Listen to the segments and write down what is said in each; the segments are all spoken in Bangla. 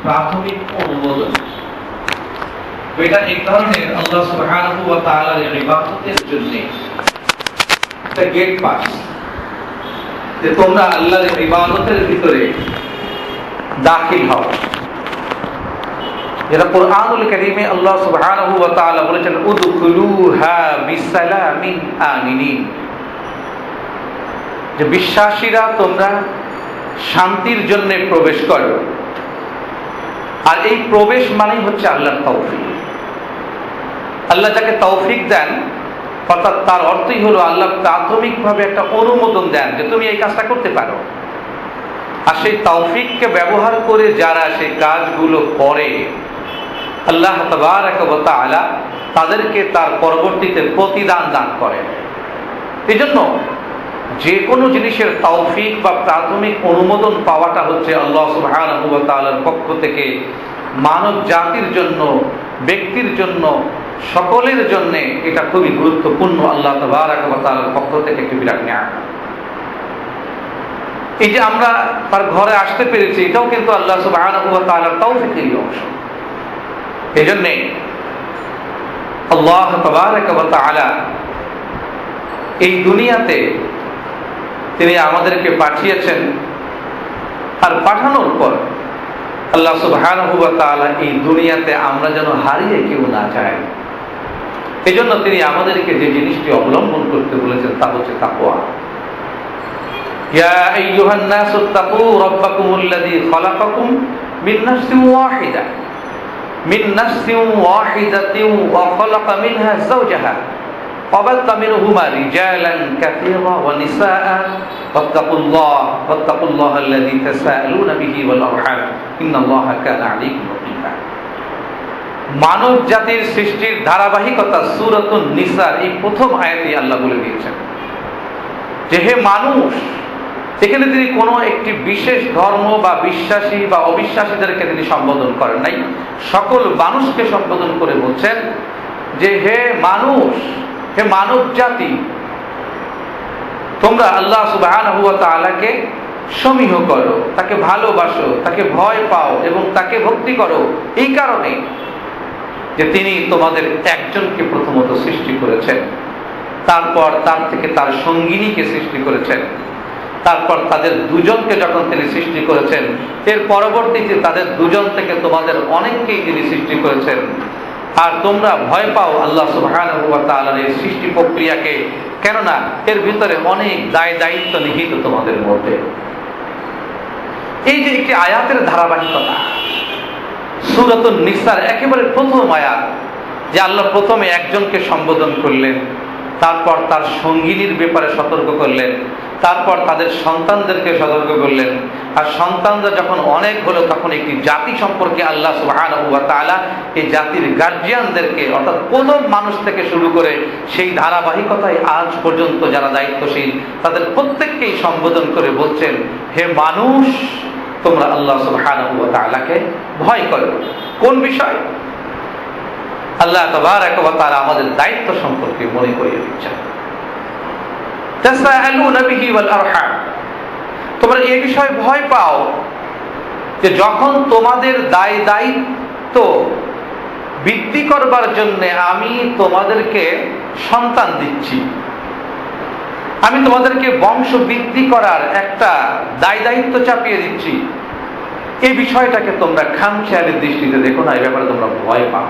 প্রাথমিক অনুমোদন। এটা এক ধরনের আল্লাহ সুবহানাহু ওয়া তাআলার ইবাদতের জন্য একটা গেট পাস, যে তোমরা আল্লাহর ইবাদতের ভিতরে দাখিল হও। যেটা কুরআনুল কারীমে আল্লাহ সুবহানাহু ওয়া তাআলা বলেছেন, উদখুলুহা বিসালামিন আমিনিন, যে বিশ্বাসীরা তোমরা শান্তির জন্য প্রবেশ করো। আর এই প্রবেশ মানেই হচ্ছে আল্লাহর তৌফিক। আল্লাহ যাকে তৌফিক দেন, অর্থাৎ তার অর্থই হলো আল্লাহ প্রাথমিকভাবে একটা অনুমোদন দেন যে তুমি এই কাজটা করতে পারো। আর সেই তৌফিককে ব্যবহার করে যারা সেই কাজগুলো করে, আল্লাহ তাবারাকা ওয়া তাআলা তাদেরকে তার পরবর্তীতে প্রতিদান দান করেন। এই জন্য যে কোনো জিনিসের তৌফিক বা প্রাথমিক অনুমোদন পাওয়াটা হচ্ছে আল্লাহ সুবহানাহু ওয়া তাআলার পক্ষ থেকে মানব জাতির জন্য, ব্যক্তির জন্য, সকলের জন্য এটা খুবই গুরুত্বপূর্ণ। আল্লাহ তাবারাকা ওয়া তাআলার পক্ষ থেকে একটি বিরাট নিয়ামত। এই যে আমরা তার ঘরে আসতে পেরেছি, এটাও কিন্তু আল্লাহ সুবহানাহু ওয়া তাআলার তৌফিকেরই অংশ। এই জন্যে আল্লাহ তাবারাকা ওয়া তাআলা এই দুনিয়াতে তিনি আমাদেরকে পাঠিয়েছেন। আর পাঠানোর পর আল্লাহ সুবহানাহু ওয়া তাআলা এই দুনিয়াতে আমরা যেন হারিয়ে কেউ না যায়, এই জন্য তিনি আমাদেরকে যে জিনিসটি অবলম্বন করতে বলেছেন তা হচ্ছে তাকওয়া। ইয়া আইয়ুহান নাসু তাকু রাব্বাকুমুল্লাযী খালাকাকুম মিন নাফসিন ওয়াহিদা মিন নাফসিন ওয়াহিদাতিন ওয়া খালাকা মিনহা যাওজাহা وبث منهما رجالا كثيرا ونساء واتقوا الله الذي تساءلون به والارحام ان الله كان عليكم رقيبا। মানব জাতির সৃষ্টির ধারাবাহিকতা সূরাতুন নিসার এই প্রথম আয়াতে আল্লাহ বলে দিয়েছেন যে হে মানুষ, এখানে তিনি কোনো একটি বিশেষ ধর্ম বা বিশ্বাসী বা অবিশ্বাসীদেরকে তিনি সম্বোধন করেন নাই, সকল মানুষকে সম্বোধন করে বলছেন যে হে মানুষ, হে মানব জাতি, তোমরা আল্লাহ সুবহানাহু ওয়া তাআলাকে সমীহ করো, তাকে ভালোবাসো, তাকে ভয় পাও এবং তাকে ভক্তি করো। এই কারণে যে তিনি তোমাদের একজনকে প্রথমত সৃষ্টি করেছেন, তারপর তার থেকে তার সঙ্গিনীকে সৃষ্টি করেছেন, তারপর তাদের দুজনকে যখন তিনি সৃষ্টি করেছেন, এর পরবর্তীতে তাদের দুজন থেকে তোমাদের অনেককেই তিনি সৃষ্টি করেছেন। আর তোমরা ভয় পাও আল্লাহ সুবহানাহু ওয়া তাআলার এই সৃষ্টি প্রক্রিয়াকে, কেননা এর ভিতরে অনেক দায় দায়িত্ব নিহিত তোমাদের মধ্যে। এই যে একটি আয়াতের ধারাবাহিকতা, সূরাতুন নিসার একেবারে প্রথম আয়াত, যে আল্লাহ প্রথমে একজনকে সম্বোধন করলেন, তারপর তার সঙ্গিনীর ব্যাপারে সতর্ক করলেন, তারপর তাদের সন্তানদেরকে সতর্ক করলেন। আর সন্তানরা যখন অনেক হলো তখন একটি জাতি সম্পর্কে আল্লাহ সুবহানাহু ওয়া তাআলা এই জাতির গার্জিয়ানদেরকে, অর্থাৎ প্রথম মানুষ থেকে শুরু করে সেই ধারাবাহিকতায় আজ পর্যন্ত যারা দায়িত্বশীল তাদের প্রত্যেককেই সম্বোধন করে বলছেন হে মানুষ, তোমরা আল্লাহ সুবহানাহু ওয়া তাআলাকে ভয় করো। কোন বিষয়? আল্লাহ তাবারাকা ওয়া তাআলা আমাদের দায়িত্ব সম্পর্কে মনে করিয়ে দিচ্ছেন। তাসাআলুনা বিহি ওয়াল আরহাম, তোমরা এই বিষয়ে ভয় পাও যে যখন তোমাদের দায় দায়িত্ব বৃদ্ধি করবার জন্য আমি তোমাদেরকে সন্তান দিচ্ছি, আমি তোমাদেরকে বংশ বৃদ্ধি করার একটা দায় দায়িত্ব চাপিয়ে দিচ্ছি, এই বিষয়টাকে তোমরা খামখেয়ালির দৃষ্টিতে দেখো না, এই ব্যাপারে তোমরা ভয় পাও।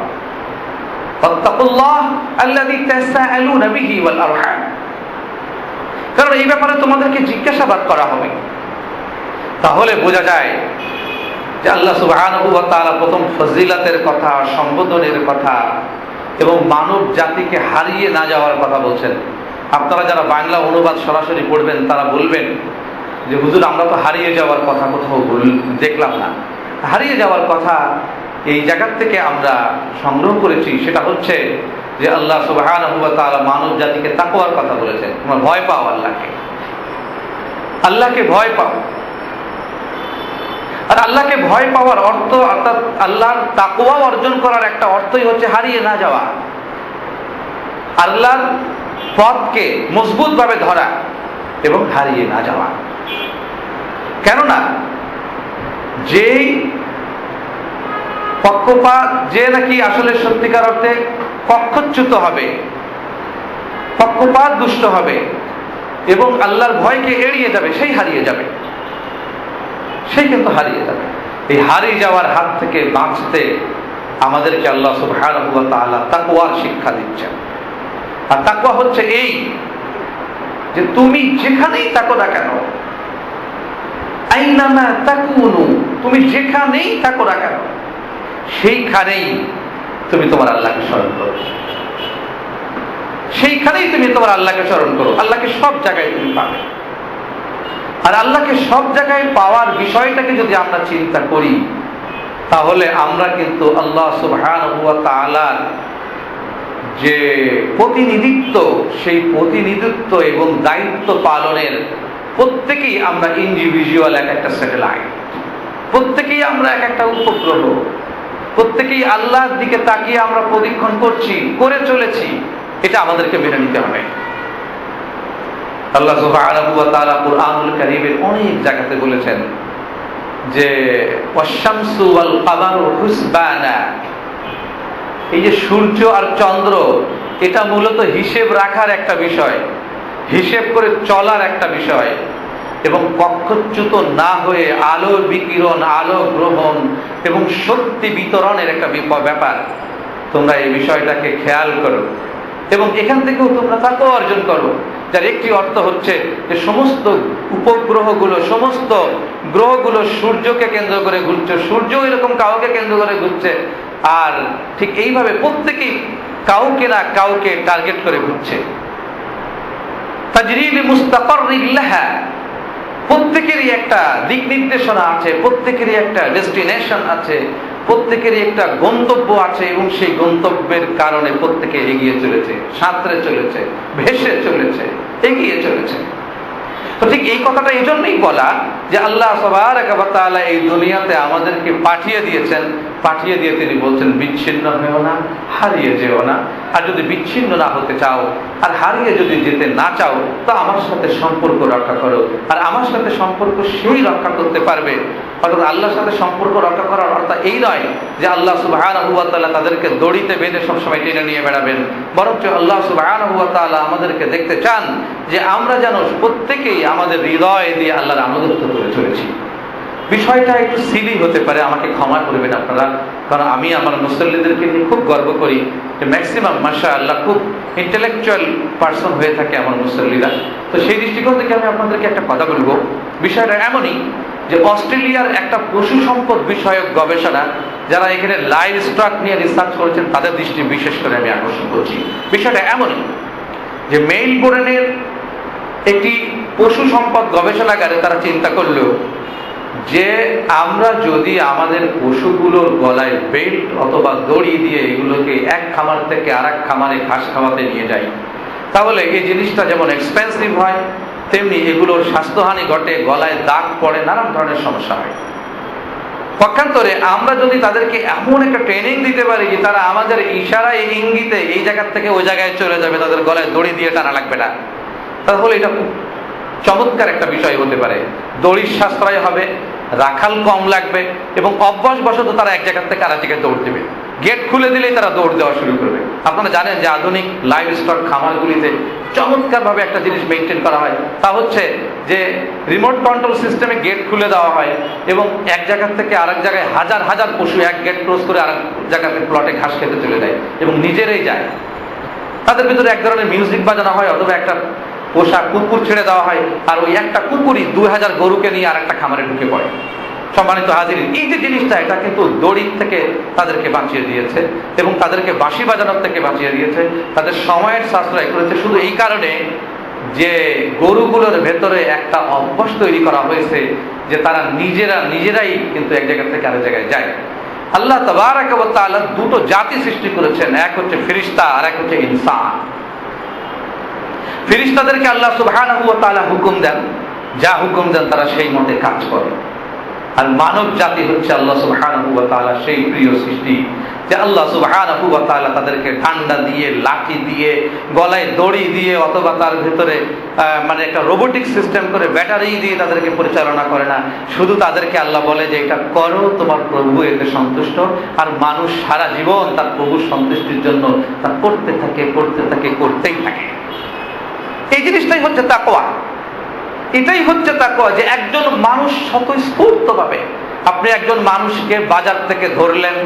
কারণ এই ব্যাপারে তোমাদেরকে জিজ্ঞাসাবাদ করা হবে। তাহলে বোঝা যায় যে আল্লাহ সুবহানাহু ওয়া তাআলা প্রথম ফজিলাতের কথা, সম্বোধনের কথা এবং মানব জাতিকে হারিয়ে না যাওয়ার কথা বলছেন। আপনারা যারা বাংলা অনুবাদ সরাসরি পড়বেন তারা বলবেন যে হুজুর, আমরা তো হারিয়ে যাওয়ার কথা কোথাও দেখলাম না। হারিয়ে যাওয়ার কথা এই জায়গা থেকে আমরা সংগ্রহ করেছি, সেটা হচ্ছে যে আল্লাহ সুবহানাহু ওয়া তাআলা মানব জাতিকে তাকওয়ার কথা বলেছেন। তোমরা ভয় পাও আল্লাহকে, আল্লাহকে ভয় পাও। আর আল্লাহকে ভয় পাওয়ার অর্থ, অর্থাৎ আল্লাহর তাকওয়া অর্জন করার একটা অর্থই হচ্ছে হারিয়ে না যাওয়া, আল্লাহর পথকে মজবুত ভাবে ধরা এবং হারিয়ে না যাওয়া। কেননা যেই পক্ষপাত যে নাকি আসলে সত্যিকার অর্থে পক্ষচ্যুত হবে, পক্ষপাত দুষ্ট হবে এবং আল্লাহর ভয়কে এড়িয়ে যাবে, সেই হারিয়ে যাবে, সেই কিন্তু হারিয়ে যাবে। এই হারিয়ে যাওয়ার হাত থেকে বাঁচতে আমাদেরকে আল্লাহ সুবহানাহু ওয়া তাআলা তাকওয়ার শিক্ষা দিচ্ছেন। আর তাকওয়া হচ্ছে এই যে তুমি যেখানেই থাকো না কেন, আইনামা তাকুনু, তুমি যেখানেই থাকো না কেন সেইখানেই তুমি তোমার আল্লাহকে স্মরণ করো, সেইখানেই তুমি তোমার আল্লাহকে স্মরণ করো। আল্লাহকে সব জায়গায় তুমি পাবে। আর আল্লাহকে সব জায়গায় পাওয়ার বিষয়টাকে যদি আমরা চিন্তা করি, তাহলে আমরা কিন্তু আল্লাহ সুবহানাহু ওয়া তাআলার যে প্রতিনিধিত্ব, সেই প্রতিনিধিত্ব এবং দায়িত্ব পালনের প্রত্যেকেই আমরা ইন্ডিভিজুয়াল, এক একটা স্যাটেলাইট, প্রত্যেকেই আমরা এক একটা উপগ্রহ, প্রত্যেকেই আল্লাহর দিকে তাকিয়ে আমরা প্রদক্ষিণ করছি, করে চলেছি। এটা আমাদেরকে মেনে নিতে হবে। আল্লাহ সুবহানাহু ওয়া তাআলা কুরআনুল কারীমের অনেক জায়গাতে বলেছেন যে ওয়াশ-শামসু ওয়াল কামারু হুসবানা, এই যে সূর্য আর চন্দ্র, এটা মূলত হিসেব রাখার একটা বিষয়, হিসেব করে চলার একটা বিষয়, এবং পক্ষচ্যুত না হয়ে আলোর বিকিরণ, আলো গ্রহণ এবং শক্তি বিতরণের একটা ব্যাপার। তোমরা এই বিষয়টাকে খেয়াল করো এবং এখান থেকেও তোমরা তাকওয়া অর্জন করো, যার একটি অর্থ হচ্ছে যে সমস্ত উপগ্রহগুলো, সমস্ত গ্রহগুলো সূর্যকে কেন্দ্র করে ঘুরছে, সূর্য এরকম কাউকে কেন্দ্র করে ঘুরছে, আর ঠিক এইভাবে প্রত্যেকেই কাউকে না কাউকে টার্গেট করে ঘুরছে। তাজরি লিমুস্তাকাররিন লাহা, প্রত্যেকেরই একটা দিক নির্দেশনা আছে, প্রত্যেকেরই একটা ডেস্টিনেশন আছে, প্রত্যেকেরই একটা গন্তব্য আছে, এবং সেই গন্তব্যের কারণে প্রত্যেকে এগিয়ে চলেছে, সাঁতরে চলেছে, ভেসে চলেছে, এগিয়ে চলেছে। তো ঠিক এই কথাটা এই জন্যই বলা যে আল্লাহ সুবহানাহু ওয়া তাআলা এই দুনিয়াতে আমাদেরকে পাঠিয়ে দিয়েছেন, পাঠিয়ে দিয়ে তিনি বলছেন বিচ্ছিন্ন হও না, হারিয়ে যেও না। আর যদি বিচ্ছিন্ন না হতে চাও আর হারিয়ে যদি যেতে না চাও, তো আমার সাথে সম্পর্ক রক্ষা করো। আর আমার সাথে সম্পর্ক সেই রক্ষা করতে পারবে। অর্থাৎ আল্লাহর সাথে সম্পর্ক রক্ষা করার অর্থ এই নয় যে আল্লাহ সুবহানাহু ওয়া তাআলা তাদেরকে দড়িতে বেঁধে সবসময় টেনে নিয়ে বেড়াবেন, বরঞ্চ আল্লাহ সুবহানাহু ওয়া তাআলা আমাদেরকে দেখতে চান যে আমরা যেন প্রত্যেকেই আমাদের হৃদয় দিয়ে আল্লাহর আনুগত্য করে চলেছি। বিষয়টা একটু সিলি হতে পারে, আমাকে ক্ষমা করবেন আপনারা, কারণ আমি আমার মুসল্লিদেরকে নিয়ে খুব গর্ব করি যে ম্যাক্সিমাম মাশাআল্লাহ খুব ইন্টেলেকচুয়াল পার্সন হয়ে থাকে আমার মুসল্লিরা। তো সেই দৃষ্টিকোণ থেকে আমি আপনাদেরকে একটা কথা বলবো। বিষয়টা এমনই যে অস্ট্রেলিয়ার একটা পশু সম্পদ বিষয়ক গবেষণা, যারা এখানে লাইভ স্টক নিয়ে রিসার্চ করেছেন, তাদের দৃষ্টি বিশেষ করে আমি আকর্ষণ করছি। বিষয়টা এমনই যে মেলবোর্নের একটি পশু সম্পদ গবেষণাগারে তারা চিন্তা করলো যে আমরা যদি আমাদের পশুগুলোর গলায় বেল্ট অথবা দড়ি দিয়ে এগুলোকে এক খামার থেকে আর এক খামারে ঘাস খাওয়াতে নিয়ে যাই, তাহলে এই জিনিসটা যেমন এক্সপেন্সিভ হয়, তেমনি এগুলোর স্বাস্থ্যহানি ঘটে, গলায় দাগ পড়ে, নানান ধরনের সমস্যা হয়। পক্ষান্তরে আমরা যদি তাদেরকে এমন একটা ট্রেনিং দিতে পারি যে তারা আমাদের ইশারায়, ইঙ্গিতে এই জায়গা থেকে ওই জায়গায় চলে যাবে, তাদের গলায় দড়ি দিয়ে টানা লাগবে না, তাহলে এটা খুব চমৎকার একটা বিষয় হতে পারে। দড়ির সাশ্রয় হবে, রাখাল কম লাগবে, এবং অভ্যাসবশত তারা এক জায়গা থেকে আরেক জায়গায় দৌড় দেবে। গেট খুলে দিলেই তারা দৌড় দেওয়া শুরু করবে। আপনারা জানেন যে আধুনিক লাইভ স্টক খামারগুলিতে চমৎকারভাবে একটা জিনিস মেনটেন করা হয়, তা হচ্ছে যে রিমোট কন্ট্রোল সিস্টেমে গেট খুলে দেওয়া হয় এবং এক জায়গা থেকে আরেক জায়গায় হাজার হাজার পশু এক গেট ক্রস করে আরেক জায়গাতে প্লটে ঘাস খেতে চলে যায় এবং নিজেরাই যায়। তাদের ভিতরে এক ধরনের মিউজিক বাজানো হয়, অথবা একটা পোষা কুকুর ছেড়ে দেওয়া হয়, আর ওই একটা কুকুরই 2000 গরুকে নিয়ে আর একটা খামারে ঢুকে পড়ে। সম্মানিত হাজিরিন, এই যে জিনিসটা, এটা কিন্তু দড়ির থেকে তাদেরকে বাঁচিয়ে দিয়েছে এবং তাদেরকে বাঁশি বাজানোর থেকে বাঁচিয়ে দিয়েছে, তাদের সময়ের সাশ্রয় করেছে, শুধু এই কারণে যে গরুগুলোর ভেতরে একটা অভ্যাস তৈরি করা হয়েছে যে তারা নিজেরাই কিন্তু এক জায়গা থেকে আরেক জায়গায় যায়। আল্লাহ তাবারাকা ওয়া তাআলা দুটো জাতি সৃষ্টি করেছেন, এক হচ্ছে ফেরেশতা আর এক হচ্ছে ইনসান। ফেরেশতাদেরকে আল্লাহ সুবহানাহু ওয়া তাআলা হুকুম দেন, যা হুকুম দেন তারা সেই মতে কাজ করে, আর মানব জাতি হচ্ছে আল্লাহ সুবহানাহু ওয়া তাআলা সেই প্রিয় সৃষ্টি যে আল্লাহ সুবহানাহু ওয়া তাআলা তাদেরকে ঠান্ডা দিয়ে, লাঠি দিয়ে, গলায় দড়ি দিয়ে, অথবা তার ভিতরে মানে একটা রোবোটিক সিস্টেম করে ব্যাটারি দিয়ে তাদেরকে পরিচালনা করে না। শুধু তাদেরকে আল্লাহ বলে যে এটা করো, তোমার প্রভু এতে সন্তুষ্ট। আর মানুষ সারা জীবন তার প্রভুর সন্তুষ্টির জন্য তা করতে থাকে, করতেই থাকে। এই জিনিসটাই হচ্ছে তাকওয়া। এটাই হচ্ছে তাকওয়া, যে একজন মানুষ স্বতঃস্ফূর্তভাবে, আপনি একজন মানুষকে বাজার থেকে ধরলেন,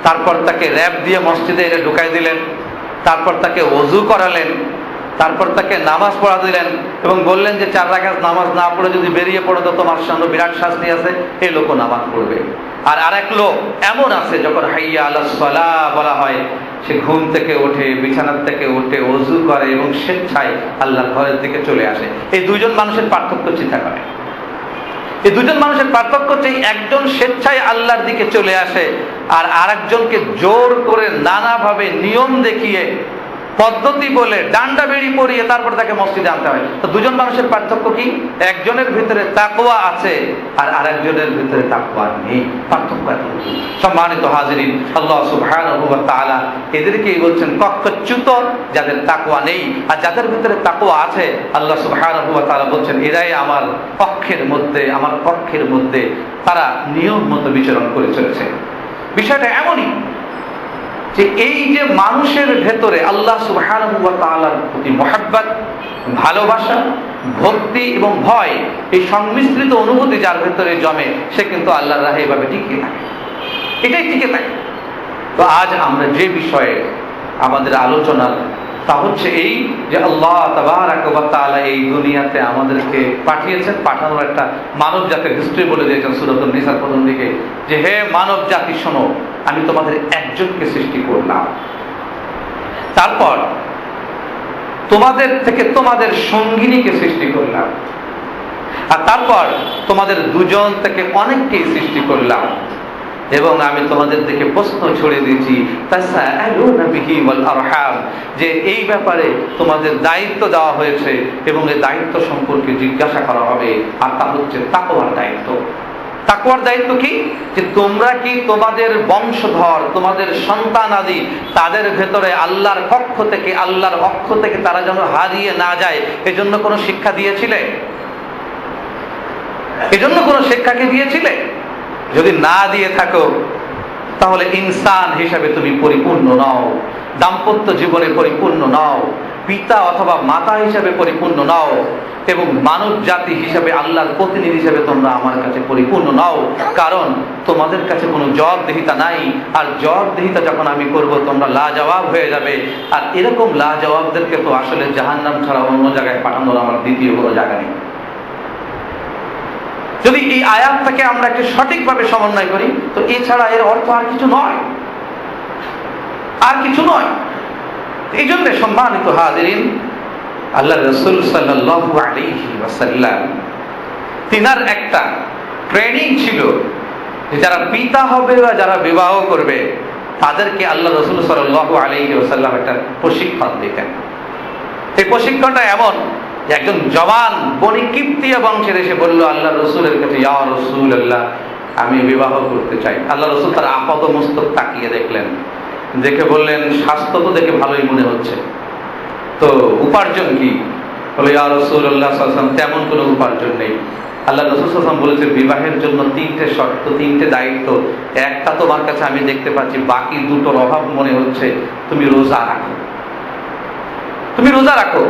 তারপর তাকে র‍্যাব দিয়ে মসজিদে এনে ঢুকাই দিলেন, তারপর তাকে ওযু করালেন, তারপর তাকে নামাজ পড়া দিলেন এবং বললেন যে 4 রাকাত নামাজ না পড়ে যদি বেরিয়ে পড়ো তো তোমার সামনে বিরাট শাস্তি আছে। এই লোকও নামাজ পড়বে। আর আরেক লোক এমন আছে, যখন হাইয়া আলাস সালাহ বলা হয়, সে ঘুম থেকে ওঠে, বিছানার থেকে ওঠে, ওযু করে এবং স্বেচ্ছায় আল্লাহর ঘরের দিকে চলে আসে। এই দুইজন মানুষের পার্থক্য চিন্তা করে। এই দুজন মানুষের পার্থক্য হচ্ছে, একজন স্বেচ্ছায় আল্লাহর দিকে চলে আসে আর আরেকজনকে জোর করে নানাভাবে নিয়ম দেখিয়ে, পদ্ধতি বলে, ডান্ডা বেড়ি পরিয়ে তারপর তাকে মসজিদে আনতে হয়। তো দুজন মানুষের পার্থক্য কি? একজনের ভিতরে তাকওয়া আছে আর আরেকজনের ভিতরে তাকওয়া নেই। পার্থক্য এতটুকু। সম্মানিত হাজিরিন, আল্লাহ সুবহানাহু ওয়া তাআলা এদেরকেই বলছেন কক্কচ্যুত, যাদের তাকওয়া নেই। আর যাদের ভিতরে তাকওয়া আছে, আল্লাহ সুবহানাহু ওয়া তাআলা বলছেন এরাই আমার পক্ষের মধ্যে তারা নিয়ম মতো বিচরণ করে চলেছে। বিষয়টা এমনই যে এই যে মানুষের ভেতরে আল্লাহ সুবহানাহু ওয়া তাআলার প্রতি মহব্বত, ভালোবাসা, ভক্তি এবং ভয়, এই সংমিশ্রিত অনুভূতি যার ভেতরে জমে, সে কিন্তু আল্লাহর রাহে এভাবে টিকে থাকে। এটাই টিকে থাকে। তো আজ আমরা যে বিষয়ে আমাদের আলোচনা, তা হচ্ছে এই যে আল্লাহ তাবারাক ওয়া তাআলা এই দুনিয়াতে আমাদেরকে পাঠিয়েছেন, পাঠানোর একটা মানব জাতির হিস্ট্রি বলে দিয়েছেন সূরাতুন নিসার প্রথম দিকে, যে হে মানব জাতি শোনো, আমি তোমাদের একজনকে সৃষ্টি করলাম, তারপর তোমাদের থেকে তোমাদের সঙ্গিনীকে সৃষ্টি করলাম, আর তারপর তোমাদের দুজন থেকে অনেককেই সৃষ্টি করলাম, এবং আমি তোমাদের দিকে প্রশ্ন ছড়িয়ে দিয়েছি তাসাআলুনা বিহি ওয়াল আরহাম, যে এই ব্যাপারে তোমাদের দায়িত্ব দেওয়া হয়েছে এবং এই দায়িত্ব সম্পর্কে জিজ্ঞাসা করা হবে। আর তা হচ্ছে তাকওয়ার দায়িত্ব। তাকওয়ার দায়িত্ব কি? যে তোমরা কি তোমাদের বংশধর, তোমাদের সন্তানাদি, তাদের ভেতরে আল্লাহর পক্ষ থেকে, আল্লাহর অক্ষ থেকে তারা যেন হারিয়ে না যায়, এজন্য কোনো শিক্ষা দিয়েছিলে? এজন্য কোনো শিক্ষাকে দিয়েছিলে? যদি না দিয়ে থাকো, তাহলে ইনসান হিসাবে তুমি পরিপূর্ণ নও, দাম্পত্য জীবনে পরিপূর্ণ নও, পিতা অথবা মাতা হিসাবে পরিপূর্ণ নও, এবং মানব জাতি হিসাবে, আল্লাহর প্রতিনিধি হিসাবে তোমরা আমার কাছে পরিপূর্ণ নও। কারণ তোমাদের কাছে কোনো জবাবদিহিতা নাই। আর জবাবদিহিতা যখন আমি করব, তোমরা লাজবাব হয়ে যাবে। আর এরকম লাজবাবদেরকে তো আসলে জাহান্নাম ছাড়া অন্য জায়গায় পাঠানোর আমার দ্বিতীয় কোনো জায়গা নেই। যদি এই আয়াতটাকে আমরা একটু সঠিকভাবে সমন্বয় করি, তো এছাড়া এর অর্থ আর কিছু নয়, আর কিছু নয়। এই জন্য সম্মানিত হাজিরিন, আল্লাহ রাসূল সাল্লাল্লাহু আলাইহি ওয়াসাল্লাম, তিনার একটা ট্রেনিং ছিল যে যারা পিতা হবে বা যারা বিবাহ করবে, তাদেরকে আল্লাহ রাসূল সাল্লাল্লাহু আলাইহি ওয়াসাল্লাম একটা প্রশিক্ষণ দিতেন। এই প্রশিক্ষণটা এমন, একজন জওয়ান বনি কিপ্তিয়া বংশের এসে বলল আল্লাহ রসুলের কাছে, ইয়া রাসূলুল্লাহ, আমি বিবাহ করতে চাই। আল্লাহ রসুল তার আপাত মস্তক তাকিয়ে দেখলেন, দেখে বললেন, স্বাস্থ্য তো দেখে ভালোই মনে হচ্ছে, তো উপার্জন কি? বলে, ইয়া রাসূলুল্লাহ সাল্লাল্লাহু আলাইহি ওয়াসাল্লাম, তেমন কোনো উপার্জন নেই। আল্লাহ রাসূল সাল্লাল্লাহু আলাইহি ওয়াসাল্লাম বলেছে, বিবাহের জন্য 3টে শর্ত, 3টে দায়িত্ব। একটা তোমার কাছে আমি দেখতে পাচ্ছি, বাকি 2টোর অভাব মনে হচ্ছে। তুমি রোজা রাখো, তুমি রোজা রাখো।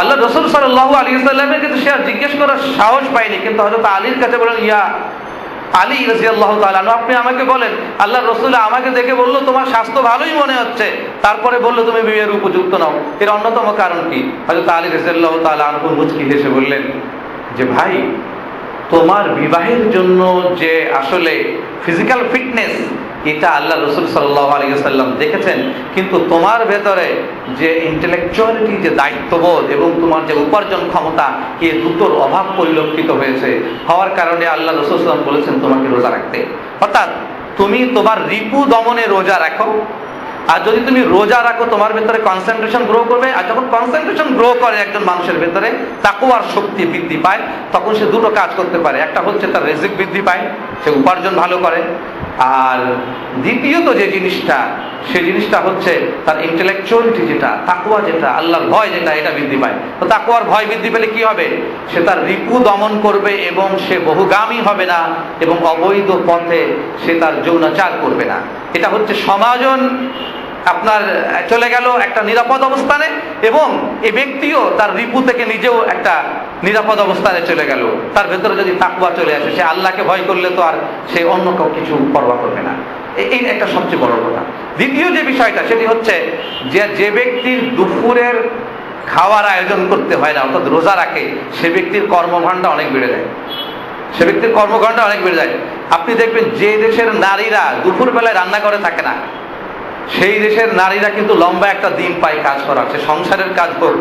আল্লাহ রাসূল সাল্লাল্লাহু আলাইহি ওয়াসাল্লামের কাছে সে আর জিজ্ঞেস করার সাহস পায়নি, কিন্তু হযরত আলীর কাছে বলেন, ইয়া আলী রাদিয়াল্লাহু তাআলা আনহু, আপনি আমাকে বলেন, আল্লাহ রাসূল আমাকে দেখে বলল তোমার স্বাস্থ্য ভালোই মনে হচ্ছে, তারপরে বলল তুমি বিয়ের উপযুক্ত নাও, এর অন্যতম কারণ কি? হযরত আলী রাদিয়াল্লাহু তাআলা আনহু মুচকি হেসে বললেন যে, ভাই, তোমার বিবাহের জন্য যে আসলে ফিজিক্যাল ফিটনেস, এটা আল্লাহ রাসূল সাল্লাল্লাহু আলাইহি ওয়াসাল্লাম দেখেছেন, কিন্তু তোমার ভেতরে যে ইন্টেলেকচুয়ালিটি, যে দায়িত্ববোধ এবং তোমার যে উপার্জন ক্ষমতা, এই দুটোর অভাব পরিলক্ষিত হয়েছে। হওয়ার কারণে আল্লাহ রাসূল সাল্লাল্লাহু আলাইহি ওয়াসাল্লাম বলেছেন তোমাকে রোজা রাখতে। অর্থাৎ তুমি তোমার রিপু দমনে রোজা রাখো, আর যদি তুমি রোজা রাখো তোমার ভেতরে কনসেন্ট্রেশন গ্রো করবে, আর যখন কনসেন্ট্রেশন গ্রো করে একজন মানুষের ভেতরে তাকওয়ার শক্তি বৃদ্ধি পায়, তখন সে দুটো কাজ করতে পারে। একটা হচ্ছে তার রিজিক বৃদ্ধি পায়, সে উপার্জন ভালো করে, আর দ্বিতীয়ত যে জিনিসটা, সেই জিনিসটা হচ্ছে তার ইন্টেলেকচুয়ালিটি, যেটা তাকওয়া, যেটা আল্লাহর ভয়, যেটা এটা বৃদ্ধি পায়। তো তাকওয়ার ভয় বৃদ্ধি পেলে কি হবে? সে তার রিপু দমন করবে এবং সে বহুগামী হবে না এবং অবৈধ পথে সে তার যৌনাচার করবে না। এটা হচ্ছে সমাজন আপনার চলে গেল একটা নিরাপদ অবস্থানে, এবং এই ব্যক্তিও তার রিপু থেকে নিজেও একটা নিরাপদ অবস্থানে চলে গেল। তার ভেতরে যদি তাকওয়া চলে আসে, সে আল্লাহকে ভয় করলে তো আর সে অন্য কেউ কিছু পরোয়া করবে না। এই একটা সবচেয়ে বড় কথা। দ্বিতীয় যে বিষয়টা, সেটি হচ্ছে যে ব্যক্তির দুপুরের খাওয়ার আয়োজন করতে হয় না, অর্থাৎ রোজা রাখে, সে ব্যক্তির কর্মঘণ্টা অনেক বেড়ে যায়। সে ব্যক্তির কর্মঘণ্টা অনেক বেড়ে যায়। আপনি দেখবেন যে দেশের নারীরা দুপুর বেলায় রান্না করে থাকে না, সেই দেশের নারীরা কিন্তু লম্বা একটা দিন পায় কাজ করার, সে সংসারের কাজ হোক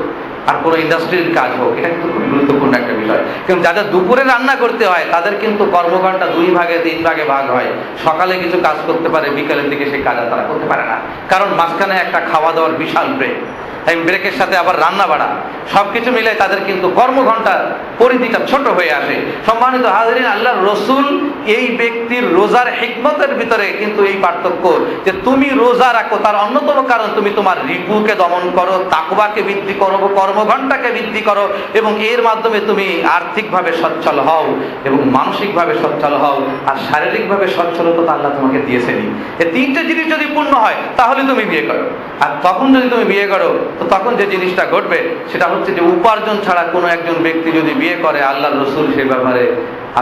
আর কোনো ইন্ডাস্ট্রির কাজ হোক। এটা কিন্তু খুব গুরুত্বপূর্ণ একটা বিষয়। কিন্তু যাদের দুপুরে রান্না করতে হয় তাদের কিন্তু কর্মঘণ্টা 2 ভাগে 3 ভাগে ভাগ হয়। সকালে কিছু কাজ করতে পারে, বিকালের দিকে সেই কাজ তারা করতে পারে না, কারণ মাঝখানে একটা খাওয়া দাওয়ার বিশাল ব্রেক, তাই ব্রেকের সাথে আবার রান্না বাড়া, সবকিছু মিলে তাদের কিন্তু কর্মঘণ্টা পরিধিটা ছোট হয়ে আসে। সম্মানিত হাজিরিন, আল্লাহর রসুল এই ব্যক্তির রোজার হিকমতের ভিতরে কিন্তু এই পার্থক্য, যে তুমি রোজা রাখো তার অন্যতম কারণ তুমি তোমার রিপুকে দমন করো, তাকওয়াকে বৃদ্ধি করো, কর্মঘণ্টাকে বৃদ্ধি করো, এবং এর মাধ্যমে তুমি আর্থিকভাবে সচ্ছল হও এবং মানসিকভাবে সচ্ছল হও, আর শারীরিকভাবে সচ্ছলতা আল্লাহ তোমাকে দিয়েছেনি। এই 3টে জিনিস যদি পূর্ণ হয় তাহলে তুমি বিয়ে করো। আর তখন যদি তুমি বিয়ে করো, তো তখন যে জিনিসটা ঘটবে সেটা হচ্ছে যে উপার্জন ছাড়া কোনো একজন ব্যক্তি যদি বিয়ে করে, আল্লাহর রসুল সে ব্যাপারে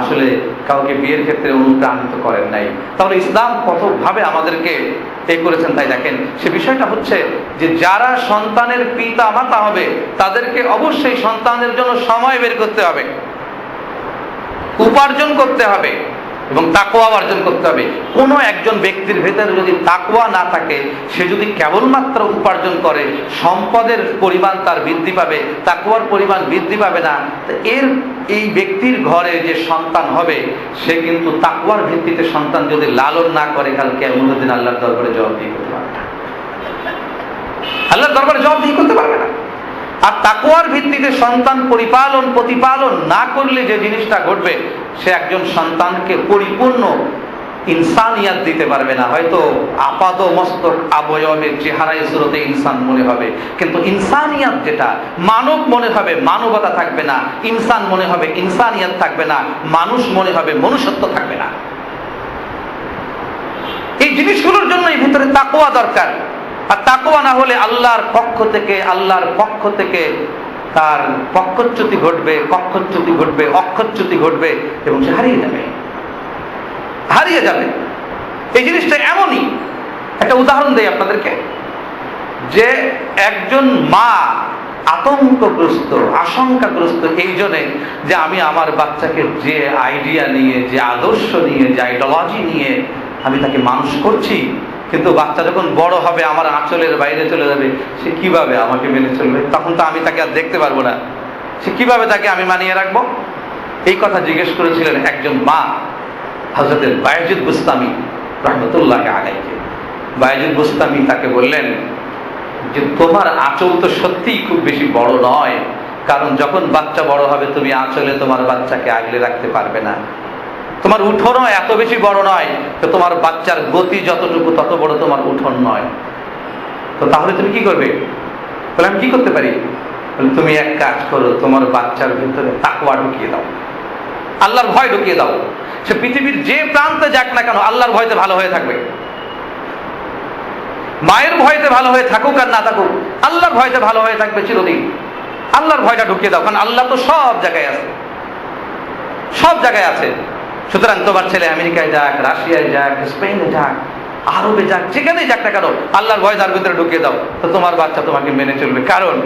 আসলে কাউকে বিয়ের ক্ষেত্রে অনুপ্রাণিত করেন নাই। তাহলে ইসলাম কতভাবে আমাদেরকে করেছেন তাই দেখেন। সে বিষয়টা হচ্ছে যে যারা সন্তানের পিতা মাতা হবে তাদেরকে অবশ্যই সন্তানের জন্য সময় বের করতে হবে, উপার্জন করতে হবে এবং তাকওয়া অর্জন করতে হবে। কোনো একজন ব্যক্তির ভেতরে যদি তাকওয়া না থাকে, সে যদি কেবলমাত্র উপার্জন করে, সম্পদের পরিমাণ তার বৃদ্ধি পাবে, তাকওয়ার পরিমাণ বৃদ্ধি পাবে না। এই ব্যক্তির ঘরে যে সন্তান হবে, সে কিন্তু তাকওয়ার ভিত্তিতে সন্তান যদি লালন না করে, কাল কিয়ামতের দিন আল্লাহর দরবারে জবাবদিহি করতে পারবে না, আল্লাহর দরবারে জবাবদিহি করতে পারবে না। আর তাকওয়ার ভিত্তিতে সন্তান প্রতিপালন না করলে যে জিনিসটা ঘটবে, সে একজন সন্তানকে পরিপূর্ণ ইনসানিয়াত দিতে পারবে না। হয়তো আপাদ মস্তক আবয়বের চেহারায় সুরতে ইনসান মনে হবে, কিন্তু ইনসানিয়াত যেটা, মানব মনে হবে, মানবতা থাকবে না। ইনসান মনে হবে, ইনসানিয়াত থাকবে না। মানুষ মনে হবে, মনুষ্যত্ব থাকবে না। এই জিনিসগুলোর জন্য এই ভিতরে তাকওয়া দরকার। আর তাকওয়া না হলে আল্লাহর পক্ষ থেকে তার পক্ষচ্যুতি ঘটবে, অক্ষচ্যুতি ঘটবে এবং সে হারিয়ে যাবে। এই জিনিসটা এমনই, একটা উদাহরণ দেই আপনাদেরকে, যে একজন মা আশঙ্কাগ্রস্ত এই জন্যে যে আমি আমার বাচ্চাকে যে আইডিয়া নিয়ে, যে আদর্শ নিয়ে, যে আইডিওলজি নিয়ে আমি তাকে মানুষ করছি, কিন্তু বাচ্চা যখন বড় হবে, আমার আঁচলের বাইরে চলে যাবে, সে কিভাবে আমাকে মেনে চলবে? তখন তো আমি তাকে আর দেখতে পারবো না, সে কিভাবে তাকে আমি মানিয়ে রাখবো? এই কথা জিজ্ঞেস করেছিলেন একজন মা হযরত বায়েজিদ বুস্তামি রাহমাতুল্লাহি আলাইহি। বায়েজিদ বুস্তামি তাকে বললেন যে তোমার আঁচল তো সত্যিই খুব বেশি বড় নয়, কারণ যখন বাচ্চা বড় হবে তুমি আঁচলে তোমার বাচ্চাকে আগলে রাখতে পারবে না। তোমার উঠোনও এত বেশি বড় নয়, তো তোমার বাচ্চার গতি যতটুকু তত বড় তোমার উঠোন নয়। তো তাহলে তুমি কি করবে? বলে আমি কি করতে পারি? তুমি এক কাজ করো, তোমার বাচ্চার ভিতরে তাকওয়া ঢুকিয়ে দাও, আল্লাহর ভয় ঢুকিয়ে দাও। সে পৃথিবীর যে প্রান্তে যাক না কেন, আল্লাহর ভয়তে ভালো হয়ে থাকবে। মায়ের ভয়তে ভালো হয়ে থাকুক আর না থাকুক, আল্লাহর ভয়তে ভালো হয়ে থাকবে চিরদিন। আল্লাহর ভয়টা ঢুকিয়ে দাও, কারণ আল্লাহ তো সব জায়গায় আছে। সুতরাং তোমার ছেলে আমেরিকায় যাক, রাশিয়ায় যাক, স্পেনে যাক, আরবে যাক, যেখানেই যাক না কেন, আল্লাহর ভয় তার ভিতরে ঢুকিয়ে দাও, তো তোমার বাচ্চা তোমাকে মেনে চলবে। কারণ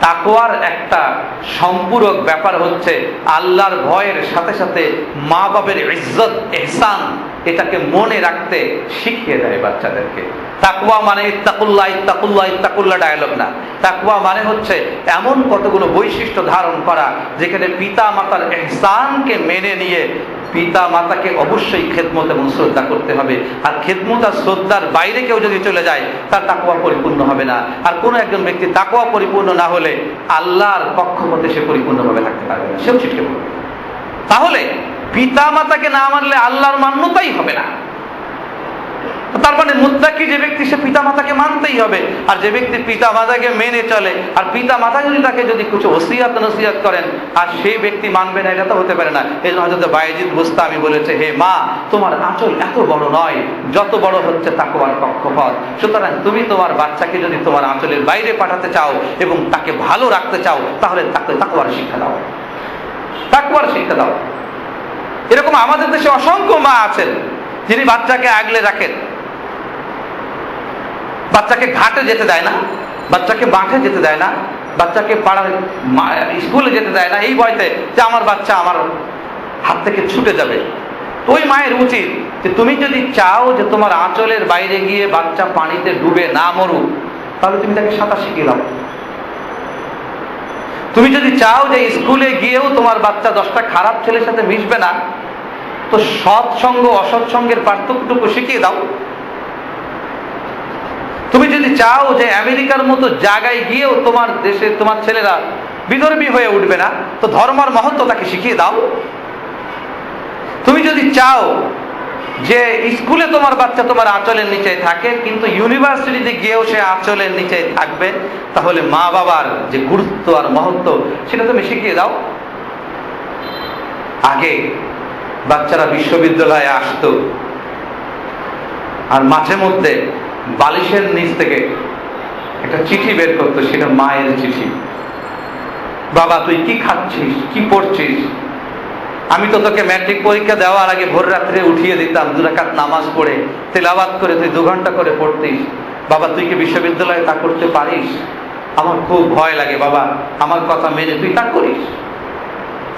তাকওয়ার একটা সম্পূরক ব্যাপার হচ্ছে আল্লাহর ভয়ের সাথে সাথে মা বাবার ইজ্জত, ইহসান, এটাকে মনে রাখতে শিখিয়ে দেয় বাচ্চাদেরকে। তাকওয়া মানে ইত্তাকুল্লাহ ডায়ালগ না। তাকওয়া মানে হচ্ছে এমন কতগুলো বৈশিষ্ট্য ধারণ করা, যেখানে পিতা মাতার ইহসানকে মেনে নিয়ে পিতা মাতাকে অবশ্যই খেদমত এবং শ্রদ্ধা করতে হবে। আর খেদমত আর শ্রদ্ধার বাইরে কেউ যদি চলে যায় তার তাকওয়া পরিপূর্ণ হবে না। আর কোনো একজন ব্যক্তি তাকওয়া পরিপূর্ণ না হলে আল্লাহর কক্ষপথে সে পরিপূর্ণভাবে থাকতে পারবে না, সেও ছিটকে পড়বে। তাহলে পিতা মাতাকে না মানলে আল্লাহর মান্যতাই হবে না। তার মানে মুত্তাকি যে ব্যক্তি সে পিতা মাতাকে মানতেই হবে। আর যে ব্যক্তি পিতা মাতাকে মেনে চলে আর পিতা মাতা যদি তাকে যদি কিছু ওসিয়াত নসিহত করেন আর সেই ব্যক্তি মানবে না, এটা তো হতে পারে না। এই জন্য হযরত বায়েজিদ বুস্তামি বলেছে, হে মা, তোমার আঁচল এত বড় নয় যত বড় হচ্ছে তাকওয়ার কক্ষপথ। সুতরাং তুমি তোমার বাচ্চাকে যদি তোমার আঁচলের বাইরে পাঠাতে চাও এবং তাকে ভালো রাখতে চাও তাহলে তাকে তাকওয়ার শিক্ষা দাও, তাকওয়ার শিক্ষা দাও। এরকম আমাদের দেশে অসংখ্য মা আছেন যিনি বাচ্চাকে আগলে রাখেন, বাচ্চাকে ঘাটে যেতে দেয় না, বাচ্চাকে মাঠে যেতে দেয় না, বাচ্চাকে পাড়ার স্কুলে যেতে দেয় না, এই ভয়তে যে আমার বাচ্চা আমার হাত থেকে ছুটে যাবে। তো ওই মায়ের উচিত যে তুমি যদি চাও যে তোমার আঁচলের বাইরে গিয়ে বাচ্চা পানিতে ডুবে না মরুক, তাহলে তুমি তাকে সাঁতার শিখিয়ে দাও। তুমি যদি চাও যে স্কুলে গিয়েও তোমার বাচ্চা 10টা খারাপ ছেলের সাথে মিশবে না, তো সৎসঙ্গ অসৎসঙ্গের পার্থক্যটুকু শিখিয়ে দাও। তুমি যদি চাও যে আমেরিকার মতো জায়গায় গিয়েও তোমার দেশে তোমার ছেলেরা বিধর্মী হয়ে উঠবে না, তো ধর্মের মহত্ব তাকে শিখিয়ে দাও। তুমি যদি চাও যে স্কুলে তোমার বাচ্চা তোমার আঁচলের নিচে থাকে কিন্তু ইউনিভার্সিটিতে গিয়েও সে আঁচলের নিচে থাকবে, তাহলে মা বাবার যে গুরুত্ব আর মহত্ব সেটা তুমি শিখিয়ে দাও। আগে বাচ্চারা বিশ্ববিদ্যালয়ে আসতো আর মাঝে মধ্যে বালিশের নিচ থেকে একটা চিঠি বের করতো, সেটা মায়ের চিঠি। বাবা তুই কি খাচ্ছিস, কি পড়ছিস? আমি তো তোকে ম্যাট্রিক পরীক্ষা দেওয়ার আগে ভোর রাত্রে উঠিয়ে দিতাম, 2 রাকাত নামাজ পড়ে তেলাওয়াত করে তুই 2 ঘন্টা করে পড়তিস। বাবা তুই কি বিশ্ববিদ্যালয়ে তা করতে পারিস? আমার খুব ভয় লাগে বাবা, আমার কথা মেনে তুই তা করিস।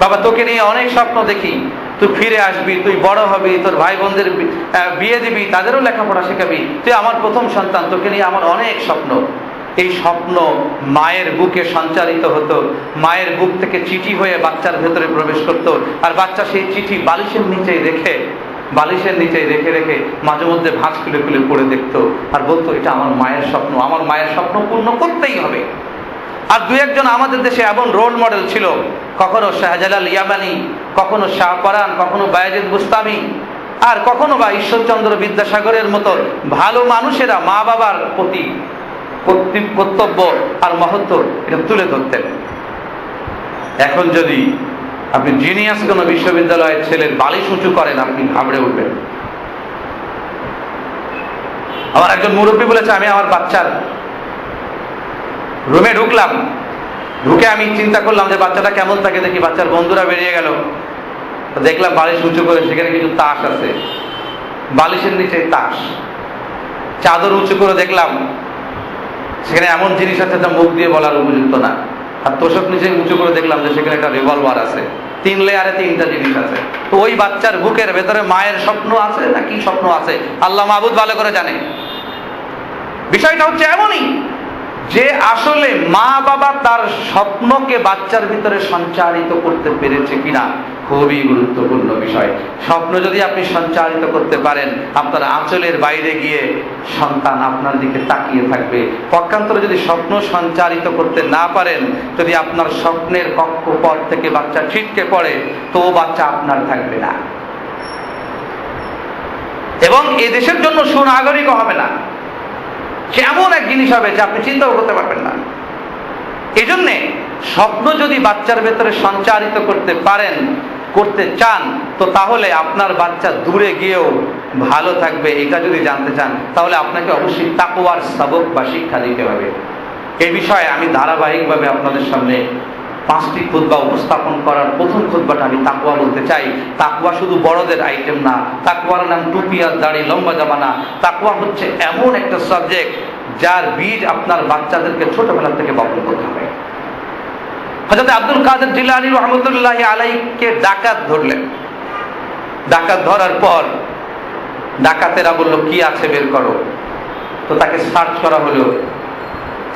বাবা তোকে নিয়ে অনেক স্বপ্ন দেখি, তুই ফিরে আসবি, তুই বড় হবি, তোর ভাই বোনদের বিয়ে দিবি, তাদেরও লেখাপড়া শেখাবি, তুই আমার প্রথম সন্তান, তোকে নিয়ে আমার অনেক স্বপ্ন। এই স্বপ্ন মায়ের বুকে সঞ্চারিত হতো, মায়ের বুক থেকে চিঠি হয়ে বাচ্চার ভেতরে প্রবেশ করতো। আর বাচ্চা সেই চিঠি বালিশের নিচেই রেখে রেখে মাঝে মধ্যে ভাঁজ খুলে খুলে পড়ে দেখতো আর বলতো এটা আমার মায়ের স্বপ্ন, আমার মায়ের স্বপ্ন পূর্ণ করতেই হবে। আর 2-1 জন আমাদের দেশে এমন রোল মডেল ছিল, কখনো শাহজালাল ইয়ামানি, কখনো শাহপরান, কখনো বায়েজিদ বুস্তামি, আর কখনো বা ঈশ্বরচন্দ্র বিদ্যাসাগরের মতো ভালো মানুষেরা মা বাবার প্রতি কর্তব্য আর মহত্ব এটা তুলে ধরতেন। এখন যদি আপনি জিনিয়াস কোন বিশ্ববিদ্যালয়ের ছেলের বালিশ উঁচু করেন, আপনি ঘাবড়ে উঠবেন। আমার একজন মুরব্বী বলেছে, আমি আমার বাচ্চার রুমে ঢুকলাম, ঢুকে আমি চিন্তা করলাম যে বাচ্চাটা কেমন থাকে দেখি। বাচ্চার বন্ধুরা বেরিয়ে গেল, দেখলাম বালিশ উঁচু করে সেখানে কিছু তাস আছে, বালিশের নিচে তাস। চাদর উঁচু করে দেখলাম সেখানে এমন জিনিস আছে যা মুখ দিয়ে বলার উপযুক্ত না। আর তোষক নিচে উঁচু করে দেখলাম যে সেখানে একটা রিভলভার আছে, 3 লেয়ারে 3টা জিনিস আছে। তো ওই বাচ্চার বুকের ভেতরে মায়ের স্বপ্ন আছে না কি স্বপ্ন আছে আল্লাহ মাহবুদ ভালো করে জানে। বিষয়টা হচ্ছে এমনই যে আসলে মা বাবা তার স্বপ্নকে বাচ্চার ভিতরে সঞ্চারিত করতে পেরেছে কিনা খুবই গুরুত্বপূর্ণ বিষয়। স্বপ্ন যদি আপনি সঞ্চারিত করতে পারেন, আপনার আঁচলের বাইরে গিয়ে সন্তান আপনার দিকে তাকিয়ে থাকবে। পক্ষান্তরে যদি স্বপ্ন সঞ্চারিত করতে না পারেন, যদি আপনার স্বপ্নের কক্ষপথ থেকে বাচ্চা ছিটকে পড়ে, তো বাচ্চা আপনার থাকবে না এবং এ দেশের জন্য সুনাগরিক হবে না। সে এমন এক জিনিস হবে যে আপনি চিন্তাও করতে পারবেন না। এই জন্যে স্বপ্ন যদি বাচ্চার ভেতরে সঞ্চারিত করতে চান, তো তাহলে আপনার বাচ্চা দূরে গিয়েও ভালো থাকবে। এটা যদি জানতে চান তাহলে আপনাকে অবশ্যই তাকওয়ার সবক বা শিক্ষা দিতে হবে। এই বিষয়ে আমি ধারাবাহিকভাবে আপনাদের সামনে 5টি খুতবা উপস্থাপন করার প্রথম খুতবাটা আমি তাকওয়া বলতে চাই। তাকওয়া শুধু বড়দের আইটেম না, তাকওয়ার নাম টুপি আর দাড়ি লম্বা জামা না। তাকওয়া হচ্ছে এমন একটা সাবজেক্ট যার বীজ আপনার বাচ্চাদেরকে ছোটবেলা থেকে বপন করতে হবে। হযরত আব্দুল কাদের জিলানী রাহমাতুল্লাহি আলাইহিকে ডাকাত ধরলেন। ডাকাত ধরার পর ডাকাতেরা বলল কি আছে বের করো। তো তাকে সার্চ করা হলো,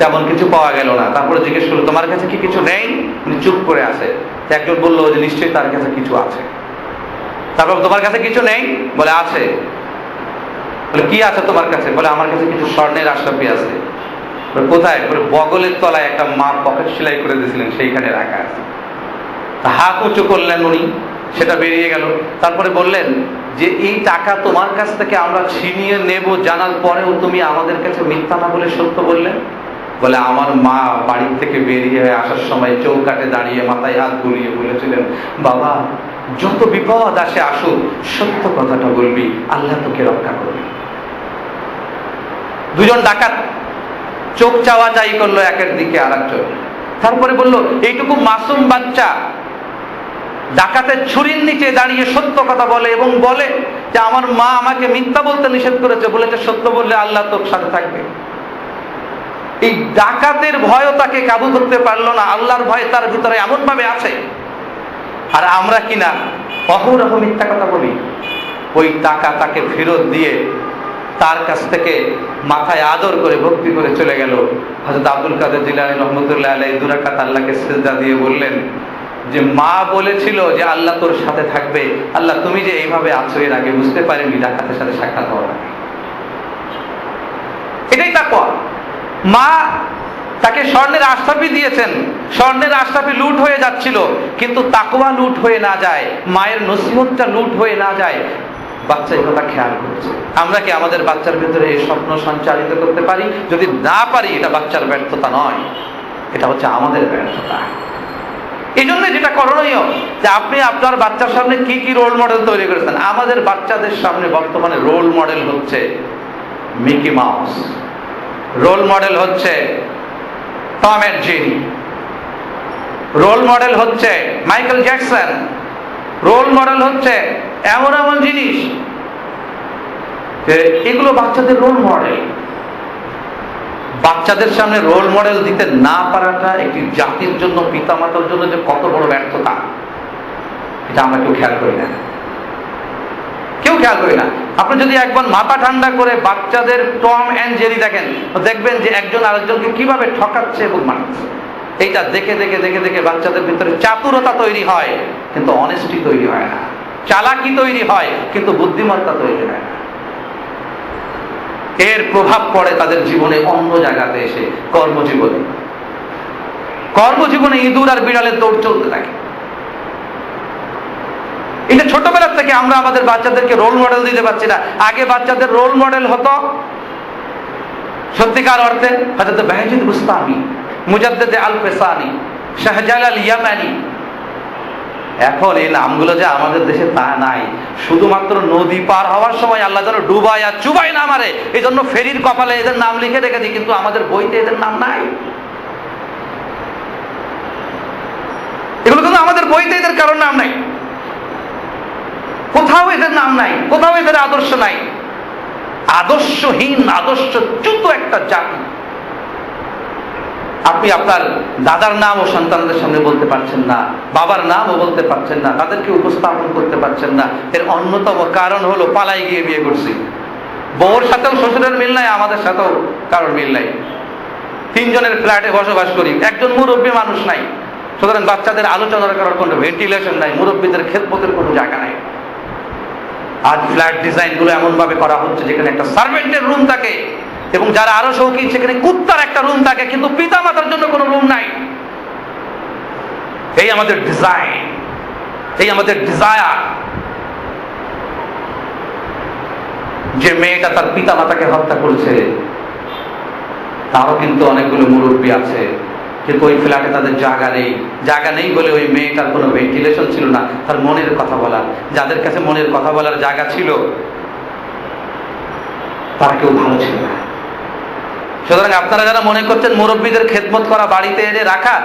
তেমন কিছু পাওয়া গেল না। তারপরে জিজ্ঞেস করলো তোমার কাছে কি কিছু নেই? উনি চুপ করে আছে। একজন বললো যে নিশ্চয়ই তার কাছে কিছু আছে। তারপর তোমার কাছে কিছু নেই? বলে আছে। বলে কি আছে তোমার কাছে? বলে আমার কাছে কিছু স্বর্ণের আশরাফি আছে। বলে কোথায়? বলে বগলের তলায় একটা মা পকেট সেলাই করে দিয়েছিলেন, সেইখানে রাখা আছে। হাত উঁচু করলেন উনি, সেটা বেরিয়ে গেল। তারপরে বললেন যে এই টাকা তোমার কাছ থেকে আমরা ছিনিয়ে নেব জানার পরেও তুমি আমাদের কাছে মিথ্যা না বলে সত্য বললেন। বলে আমার মা বাড়ি থেকে বেরিয়ে আসার সময় চৌকাঠে দাঁড়িয়ে মাথায় হাত বুলিয়ে বলেছিলেন, বাবা যত বিপদ আসে আসুক, সত্য কথাটা বলবি, আল্লাহ তোকে রক্ষা করবে। দুজন ডাকাত চোখ চাওয়াচাই করলো একের দিকে আর একজন। তারপরে বলল, এইটুকু মাসুম বাচ্চা ডাকাতের ছুরির নিচে দাঁড়িয়ে সত্য কথা বলে এবং বলে যে আমার মা আমাকে মিথ্যা বলতে নিষেধ করেছে, বলেছে সত্য বললে আল্লাহ তোর সাথে থাকবে। এই ডাকাতের ভয়ও তাকে কাবু করতে পারলো না, আল্লাহর ভয় তার ভিতরে এমন ভাবে আছে। আর আমরা কিনা অহরহ মিথ্যা কথা বলি। ওই টাকা তাকে ফেরত দিয়ে তার কাছ থেকে মাথায় আদর করে ভক্তি করে চলে গেল। হযরত আব্দুল কাদের জিলানী রহমতুল্লাহ আলাইহি দুই রাকাত আল্লাহকে সিজদা দিয়ে বললেন যে মা বলেছিল যে আল্লাহ তোর সাথে থাকবে, আল্লাহ তুমি যে এইভাবে আছো এর আগে বুঝতে পারিনি ডাকাতের সাথে সাক্ষাৎ হওয়ার আগে। এটাই তাকওয়া। মা তাকে স্বর্ণের আশরাফি দিয়েছেন, স্বর্ণের আশরাফি লুট হয়ে যাচ্ছিল, কিন্তু তাকওয়া লুট হয়ে না যায়, মায়ের নসিহতটা লুট হয়ে না যায়, বাচ্চা এই কথা খেয়াল করছে। আমরা কি আমাদের বাচ্চার ভিতরে এই স্বপ্ন সঞ্চারিত করতে পারি? যদি না পারি, এটা বাচ্চার ব্যর্থতা নয়, এটা হচ্ছে আমাদের ব্যর্থতা। এই জন্য যেটা করণীয় যে আপনি আপনার বাচ্চার সামনে কি কি রোল মডেল তৈরি করেছেন। আমাদের বাচ্চাদের সামনে বর্তমানে রোল মডেল হচ্ছে মিকি মাউস, রোল মডেল হচ্ছে Tom and Jerry, role model হচ্ছে মাইকেল জ্যাকসন, রোল মডেল হচ্ছে এমন এমন জিনিস, এগুলো বাচ্চাদের রোল মডেল। বাচ্চাদের সামনে রোল মডেল দিতে না পারাটা একটি জাতির জন্য, পিতামাতার জন্য যে কত বড় ব্যর্থতা, এটা আমরা কেউ খেয়াল করি না, কেউ খেয়াল করি না। আপনি যদি একবার মাথা ঠান্ডা করে বাচ্চাদের টম এন্ড জেরি দেখেন, দেখবেন যে একজন আরেকজনকে কিভাবে ঠকাচ্ছে এবং মারছে। এইটা দেখে দেখে দেখে দেখে বাচ্চাদের ভিতরে চাতুরতা তৈরি হয়, কিন্তু অনেস্টি তৈরি হয় না। চালাকি তৈরি হয়, কিন্তু বুদ্ধিমত্তা তৈরি হয় না। এর প্রভাব পড়ে তাদের জীবনে অন্য জায়গাতে এসে, কর্মজীবনে। কর্মজীবনে ইঁদুর আর বিড়ালের দৌড় চলতে থাকে। এটা ছোটবেলা থেকে আমরা আমাদের বাচ্চাদেরকে রোল মডেল দিতে পারছি না। আগে বাচ্চাদের রোল মডেল হতো সত্যিকার অর্থে হযরত বায়জিদ বুস্তামি, মুজাদ্দিদ আল ফেসানি, শাহজালাল ইয়ামানি। এখন এই নামগুলো যে আমাদের দেশে তা নাই। শুধুমাত্র নদী পার হওয়ার সময় আল্লাহ যেন ডুবাই আর চুবাই না মারে, এই জন্য ফেরির কপালে এদের নাম লিখে রেখেছি, কিন্তু আমাদের বইতে এদের নাম নাই। এগুলো কিন্তু আমাদের বইতে এদের কারোর নাম নাই, কোথাও এদের নাম নাই, কোথাও এদের আদর্শ নাই। আদর্শহীন, আদর্শচ্যুত একটা জাতি। আপনি আপনার দাদার নামও সন্তানদের সামনে বলতে পারছেন না, বাবার নামও বলতে পারছেন না, তাদেরকে উপস্থাপন করতে পারছেন না। এর অন্যতম কারণ হলো পালাই গিয়ে বিয়ে করছি। বউর সাথেও শ্বশুরের মিল নাই, আমাদের সাথেও কারোর মিল নাই। তিনজনের ফ্ল্যাটে বসবাস করি, একজন মুরব্বী মানুষ নাই, সুতরাং বাচ্চাদের আলোচনা করার কোনো ভেন্টিলেশন নাই, মুরব্বীদের খেদমতের কোনো জায়গা নাই। আজ ফ্ল্যাট ডিজাইন গুলো এমন ভাবে করা হচ্ছে যেখানে একটা সার্ভেন্টের রুম থাকে, এবং যারা আরো শৌখিন সেখানে কুত্তার একটা রুম থাকে, কিন্তু পিতা মাতার জন্য কোনো রুম নাই। এই আমাদের ডিজাইন, এই আমাদের ডিজায়ার। যে মেয়েটা তার পিতা মাতাকে হত্যা করেছে, তারও কিন্তু অনেকগুলো মুরব্বী আছে, কিন্তু ওই ফ্ল্যাটে তাদের জায়গা নেই। জায়গা নেই বলে ওই মেয়েটার কোনো ভেন্টিলেশন ছিল না তার মনের কথা বলার। যাদের কাছে মনের কথা বলার জায়গা ছিল তারা কেউ ভালো ছিল না। সুতরাং আপনারা যারা মনে করছেন মুরব্বীদের খেদমত করা, বাড়িতে এনে রাখা,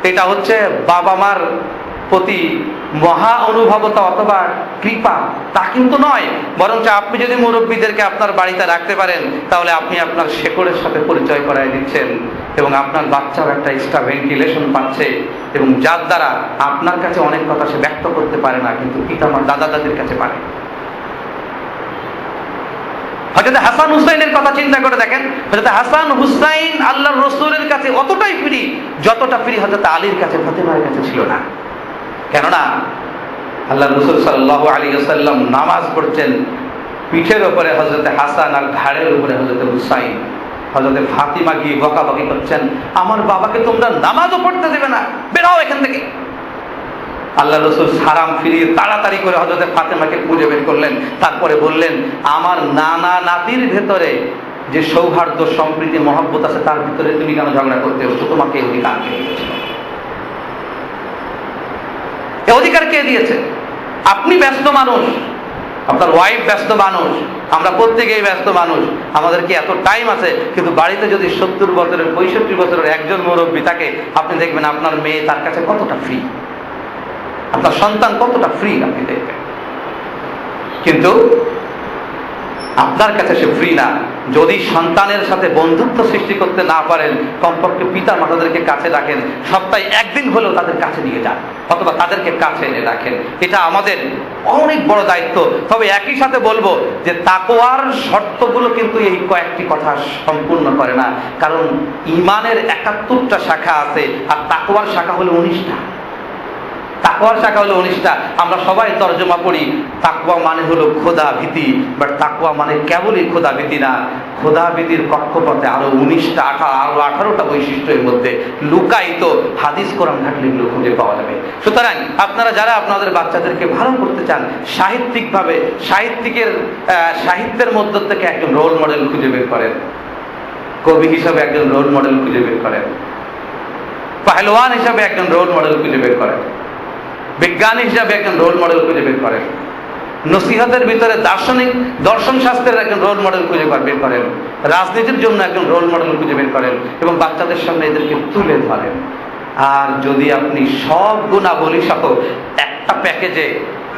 এটা হচ্ছে বাবা মার প্রতি মহা অনুভবতা অথবা কৃপা, তা কিন্তু নয়। বরঞ্চ আপনি যদি মুরব্বীদেরকে আপনার বাড়িতে রাখতে পারেন, তাহলে আপনি আপনার শেকড়ের সাথে পরিচয় করায় দিচ্ছেন, এবং আপনার বাচ্চাও একটা এক্সট্রা ভেন্টিলেশন পাচ্ছে, এবং যার দ্বারা আপনার কাছে অনেক কথা সে ব্যক্ত করতে পারে না, কিন্তু পিতা মা দাদা দাদির কাছে পারে। হযরত হাসান হুসাইনের কথা চিন্তা করে দেখেন, হযরত হাসান হুসাইন আল্লাহর রাসূলের কাছে অতটাই প্রিয় যতটা প্রিয় হযরত আলীর কাছে, ফাতেমার কাছে ছিল না। কেননা আল্লাহ রাসূল সাল্লাল্লাহু আলাইহি ওয়াসাল্লাম নামাজ পড়ছেন, পিঠের উপরে হযরতে হাসান আর ঘাড়ের উপরে হযরতে হুসাইন। হযরতে ফাতিমা গিয়ে বকাবকি করছেন, আমার বাবাকে তোমরা নামাজও পড়তে দেবে না, বের হও এখান থেকে। আল্লাহ রাসূল সালাম ফিরিয়ে তাড়াতাড়ি করে হযরতে ফাতিমাকে খুঁজে বের করলেন, তারপরে বললেন, আমার নানা নাতির ভেতরে যে সৌহার্দ্য সম্প্রীতি মহব্বত আছে তার ভিতরে তুমি কেন ঝগড়া করতে হচ্ছে? তোমাকে এই অধিকার কে দিয়েছে? এই অধিকার কে দিয়েছে? আপনি ব্যস্ত মানুষ, আপনার ওয়াইফ ব্যস্ত মানুষ, আমরা প্রত্যেকেই ব্যস্ত মানুষ, আমাদের কি এত টাইম আছে? কিন্তু বাড়িতে যদি 70 বছরের 65 বছরের একজন মুরব্বী থাকে, আপনি দেখবেন আপনার মেয়ে তার কাছে কতটা ফ্রি, আপনার সন্তান কতটা ফ্রি আপনি দেখবেন। কিন্তু আপনার কাছে সে ফ্রি না। যদি সন্তানের সাথে বন্ধুত্ব সৃষ্টি করতে না পারেন, কমপক্ষে পিতা মাতাদেরকে কাছে রাখেন, সপ্তাহে একদিন হলেও তাদের কাছে নিয়ে যান, অথবা তাদেরকে কাছে এনে রাখেন। এটা আমাদের অনেক বড় দায়িত্ব। তবে একই সাথে বলবো যে তাকওয়ার শর্তগুলো কিন্তু এই কয়েকটি কথা সম্পূর্ণ করে না, কারণ ঈমানের 71টা শাখা আছে আর তাকওয়ার শাখা হলো 19টা। তাকওয়ার শাখা হলো 19টা। আমরা সবাই তরজমা পড়ি, তাকওয়া মানে হলো খোদা ভীতি, বাট তাকওয়া মানে কেবলই খোদা ভীতি না, খোদা ভীতির কক্ষপথে আরো 19টা 18টা বৈশিষ্ট্য এর মধ্যে লুকায়িত। হাদিস কোরআন ঘাটলে এগুলো খুঁজে পাওয়া যাবে। সুতরাং আপনারা যারা আপনাদের বাচ্চাদেরকে ভালো করতে চান, সাহিত্যিকভাবে সাহিত্যের মধ্য থেকে একজন রোল মডেল খুঁজে বের করেন, কবি হিসাবে একজন রোল মডেল খুঁজে বের করেন, পাহলওয়ান হিসাবে একজন রোল মডেল খুঁজে বের করেন, বিজ্ঞানী হিসাবে একজন রোল মডেল খুঁজে বের করেন, নসিহতের ভিতরে দর্শন শাস্ত্রের একজন রোল মডেল খুঁজে বের করেন, রাজনীতির জন্য একজন রোল মডেল খুঁজে বের করেন এবং বাচ্চাদের সামনে এদেরকে তুলে ধরেন। আর যদি আপনি সব গুণাবলী সহ একটা প্যাকেজে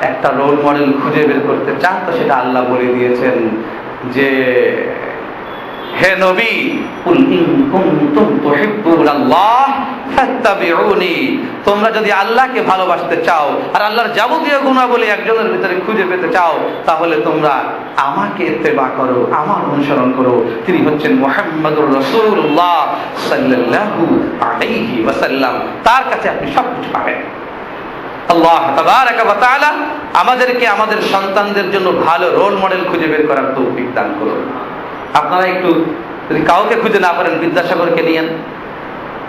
একটা রোল মডেল খুঁজে বের করতে চান, তো সেটা আল্লাহ বলে দিয়েছেন যে, হে নবী, কুল ইন কুনতুম তুহিব্বুনাল্লাহ ফাত্তাবিউনি, তোমরা যদি আল্লাহকে ভালোবাসতে চাও আর আল্লাহর যাবতীয় গুণাবলী একজনের ভিতরে খুঁজে পেতে চাও, তাহলে তোমরা আমাকে ইত্তেবা করো, আমার অনুসরণ করো। তিনি হচ্ছেন মুহাম্মদুর রাসূলুল্লাহ সাল্লাল্লাহু আলাইহি ওয়াসাল্লাম। তার কাছে আপনি সবকিছু পাবেন। আল্লাহ তাবারাকা ওয়া তাআলা আমাদেরকে আমাদের সন্তানদের জন্য ভালো রোল মডেল খুঁজে বের করার তৌফিক দান করুন। আপনারা একটু যদি কাউকে খুঁজে না পারেন, বিদ্যাসাগরকে নিয়েন,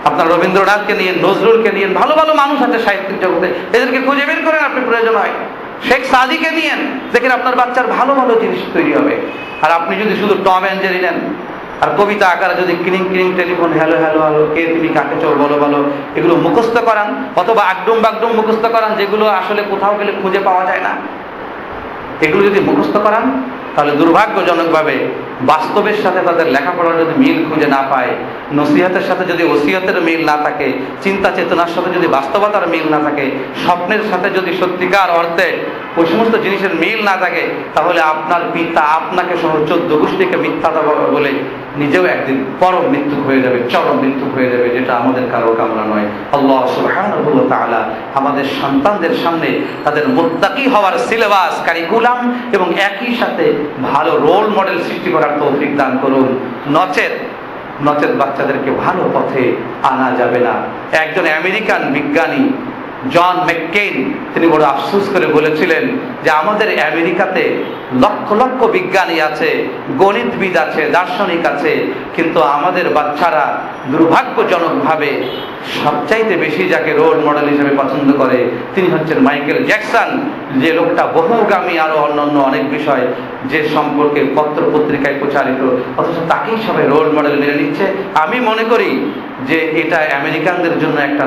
আপনার রবীন্দ্রনাথকে নিয়েন, নজরুলকে নিয়েন, ভালো ভালো মানুষ আছে সাহিত্যিক জগতে, এদেরকে খুঁজে বের করেন। আপনি প্রয়োজন হয় শেখ সাদিকে নিয়েন, দেখেন আপনার বাচ্চার ভালো ভালো জিনিস তৈরি হবে। আর আপনি যদি শুধু টম অ্যান্ড জেরি নেন আর কবিতা আকারে যদি কিনিং কিনিং টেলিফোন, হ্যালো হ্যালো হ্যালো, কে তুমি কাকে চোর বলো বলো, এগুলো মুখস্থ করান, অথবা আগডুম বাগডুম মুখস্থ করান, যেগুলো আসলে কোথাও গেলে খুঁজে পাওয়া যায় না, এগুলো যদি মুখস্থ করান, তাহলে দুর্ভাগ্যজনকভাবে বাস্তবের সাথে তাদের লেখাপড়ার যদি মিল খুঁজে না পায়, নসিহতের সাথে যদি ওসিয়তের মিল না থাকে, চিন্তা চেতনার সাথে যদি বাস্তবতার মিল না থাকে, স্বপ্নের সাথে যদি সত্যিকার অর্থে ওই সমস্ত জিনিসের মিল না থাকে, তাহলে আপনার পিতা আপনাকে সহ 14 গোষ্ঠীকে মিথ্যা বলে নিজেও একদিন পরম মৃত্যু হয়ে যাবে, চরম মৃত্যু হয়ে যাবে, যেটা আমাদের কারো কামনা নয়। আল্লাহ সুবহানাহু ওয়া তাআলা আমাদের সন্তানদের সামনে তাদের মুত্তাকি হওয়ার সিলেবাস, কারিকুলাম এবং একই সাথে ভালো রোল মডেল সৃষ্টি করার তৌফিক দান করুন। নচেত বাচ্চাদেরকে ভালো পথে আনা যাবে না। একজন আমেরিকান বিজ্ঞানী জন ম্যাককেইন, তিনি বড় আফসোস করে বলেছিলেন যে আমাদের আমেরিকাতে লক্ষ লক্ষ বিজ্ঞানী আছে, গণিতবিদ আছে, দার্শনিক আছে, কিন্তু আমাদের বাচ্চারা দুর্ভাগ্যজনকভাবে সবচাইতে বেশি যাকে রোল মডেল হিসেবে পছন্দ করে তিনি হচ্ছেন মাইকেল জ্যাকসন, যে লোকটা বহুগামী আরো অন্যান্য অনেক বিষয় যে সম্পর্কে পত্র পত্রিকায় প্রচারিত, অথচ তাকেই সবাই রোল মডেল মেনে নিচ্ছে। আমি মনে করি যে এটা আমেরিকানদের জন্য একটা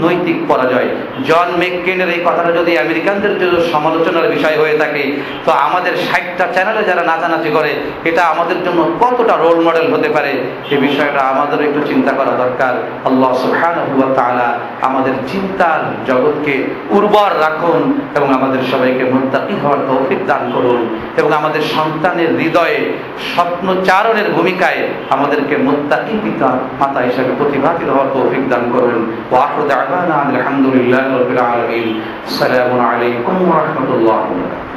নৈতিক পরাজয়। জন ম্যাককেইনের এই কথাটা যদি আমেরিকানদের জন্য সমালোচনার বিষয় হয়ে থাকে, তো আমাদের 60টা চ্যানেলে যারা নাচানাচি করে, এটা আমাদের জন্য কতটা রোল মডেল হতে পারে, এই বিষয়টা আমাদের একটু চিন্তা করা দরকার। আল্লাহ সুবহানাহু ওয়া তাআলা আমাদের চিন্তার জগৎকে উর্বর রাখুন এবং আমাদের সবাইকে মুত্তাকি হওয়ার তৌফিক দান করুন এবং আমাদের সন্তানের হৃদয়ে স্বপ্নচারণের ভূমিকায় আমাদেরকে মুত্তাকি পিতা মাতা হিসেবে প্রতিভাতিত হওয়ার তৌফিক দান করুন। ওয়া আখিরু দা'ওয়ানা আলহামদুলিল্লাহি রাব্বিল আলামিন। আসসালামু আলাইকুম ওয়া রাহমাতুল্লাহি ওয়া বারাকাতুহু।